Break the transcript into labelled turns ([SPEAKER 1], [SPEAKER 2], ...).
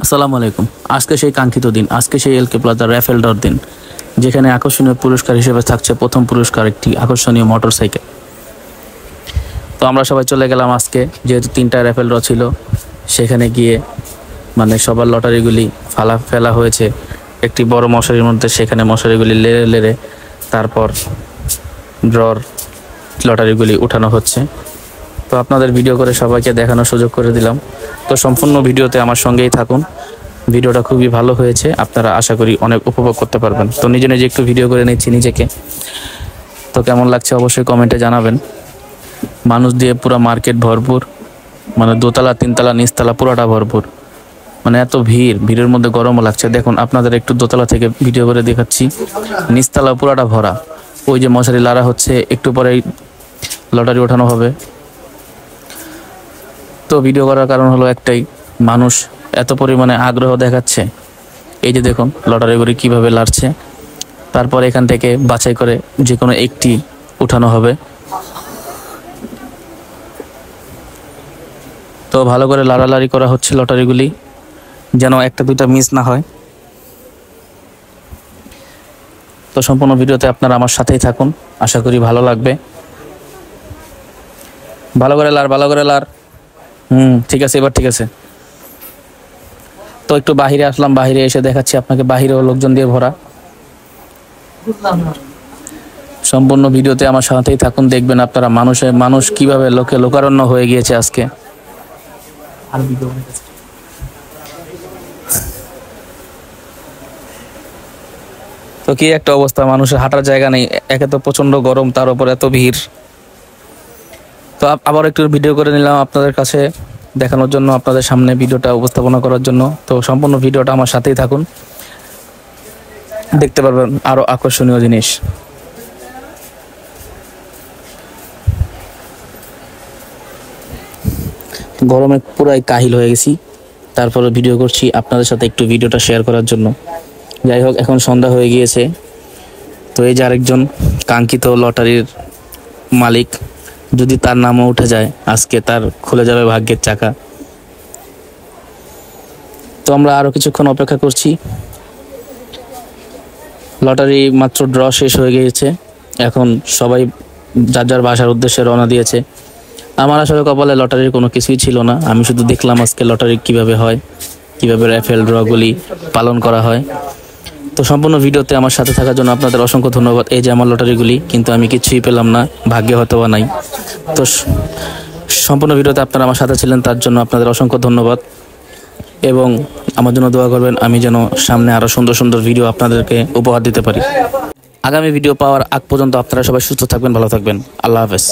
[SPEAKER 1] আসসালামু আলাইকুম। আজকে সেই কাঙ্ক্ষিত দিন, আজকে সেই এলকে প্লাজা র্যাফেল ড্রর দিন, যেখানে আকর্ষণীয় পুরস্কার হিসেবে থাকছে প্রথম পুরস্কার একটি আকর্ষণীয় মোটরসাইকেল। তো আমরা সবাই চলে গেলাম আজকে, যেহেতু 3টা র্যাফেল ড্র ছিল, সেখানে গিয়ে সবার লটারিগুলি ফেলা হয়েছে একটি বড় মশারির মধ্যে। সেখানে মশারিগুলি লেড়ে লেড়ে তারপর ড্রর লটারিগুলি উঠানো হচ্ছে। তো আপনাদের ভিডিও করে সবাইকে দেখানোর সুযোগ করে দিলাম। তো সম্পূর্ণ ভিডিওতে আমার সঙ্গেই থাকুন। ভিডিওটা খুবই ভালো হয়েছে, আপনারা আশা করি অনেক উপভোগ করতে পারবেন। তো নিজে নিজে একটু ভিডিও করে নিচ্ছি নিজেকে। তো কেমন লাগছে অবশ্যই কমেন্টে জানাবেন। মানুষ দিয়ে পুরো মার্কেট ভরপুর, দোতলা, 3তলা, নিচতলা পুরোটা ভরপুর। এত ভিড়ের মধ্যে গরমও লাগছে। দেখুন, আপনাদের একটু দোতলা থেকে ভিডিও করে দেখাচ্ছি। নিচতলা পুরোটা ভরা। ওই যে মশারি লাড়া হচ্ছে, একটু পরেই লটারি ওঠানো হবে। তো ভিডিও করার কারণ হলো একটাই, মানুষ এত পরিমাণে আগ্রহ দেখাচ্ছে। এই যে দেখুন লটারিগুলি কিভাবে লাড়ছে। তারপর এখান থেকে বাছাই করে যে কোনো একটি উঠানো হবে। তো ভালো করে লাড়ালাড়ি করা হচ্ছে লটারিগুলি, যেন একটা দুইটা মিস না হয়। তো সম্পূর্ণ ভিডিওতে আপনারা আমার সাথেই থাকুন, আশা করি ভালো লাগবে। ভালো করে লাড়। ঠিক আছে, এবার ঠিক আছে। তো একটু বাহিরে আসলাম, বাহিরে এসে দেখাচ্ছি আপনাকে, বাহিরেও লোকজন দিয়ে ভরা। সম্পূর্ণ ভিডিওতে আমার সাথেই থাকুন, দেখবেন আপনারা মানুষ কিভাবে লোকারণ্য হয়ে গিয়েছে আজকে। তো কি একটা অবস্থা, মানুষের হাঁটার জায়গা নেই। একে তো প্রচন্ড গরম, তার উপর এত ভিড়। তো আবার একটু ভিডিও করে নিলাম আপনাদের কাছে দেখানোর জন্য, আপনাদের সামনে ভিডিওটা উপস্থাপনা করার জন্য। তো সম্পূর্ণ ভিডিওটা আমার সাথেই থাকুন, দেখতে পারবেন আরো আকর্ষণীয় জিনিস। গরমে পুরাই কাহিল হয়ে গেছি, তারপরে ভিডিও করছি আপনাদের সাথে একটু ভিডিওটা শেয়ার করার জন্য। যাই হোক, এখন সন্ধ্যা হয়ে গিয়েছে। তো এই যে আরেকজন কাঙ্ক্ষিত লটারির মালিক, যদি তার নামও উঠে যায় আজকে, তার খুলে যাবে ভাগ্যের চাকা। তো আমরা আরো কিছুক্ষণ অপেক্ষা করছি। লটারি মাত্র ড্র শেষ হয়ে গিয়েছে, এখন সবাই যার যার বাসার উদ্দেশ্যে রওনা দিয়েছে। আমার আসলে কপালে লটারির কোনো কিছুই ছিল না। আমি শুধু দেখলাম আজকে লটারি কিভাবে হয়, কিভাবে র্যাফেল ড্রগুলি পালন করা হয়। তো সম্পূর্ণ ভিডিওতে আমার সাথে থাকার জন্য আপনাদের অসংখ্য ধন্যবাদ। এই যে আমার লটারিগুলি, কিন্তু আমি কিছুই পেলাম না, ভাগ্যে হয়তো বা নাই। তো সম্পূর্ণ ভিডিওতে আপনারা আমার সাথে ছিলেন, তার জন্য আপনাদের অসংখ্য ধন্যবাদ। এবং আমার জন্য দোয়া করবেন, আমি যেন সামনে আরও সুন্দর সুন্দর ভিডিও আপনাদেরকে উপহার দিতে পারি। আগামী ভিডিও পাওয়ার আগ পর্যন্ত আপনারা সবাই সুস্থ থাকবেন, ভালো থাকবেন। আল্লাহ হাফেজ।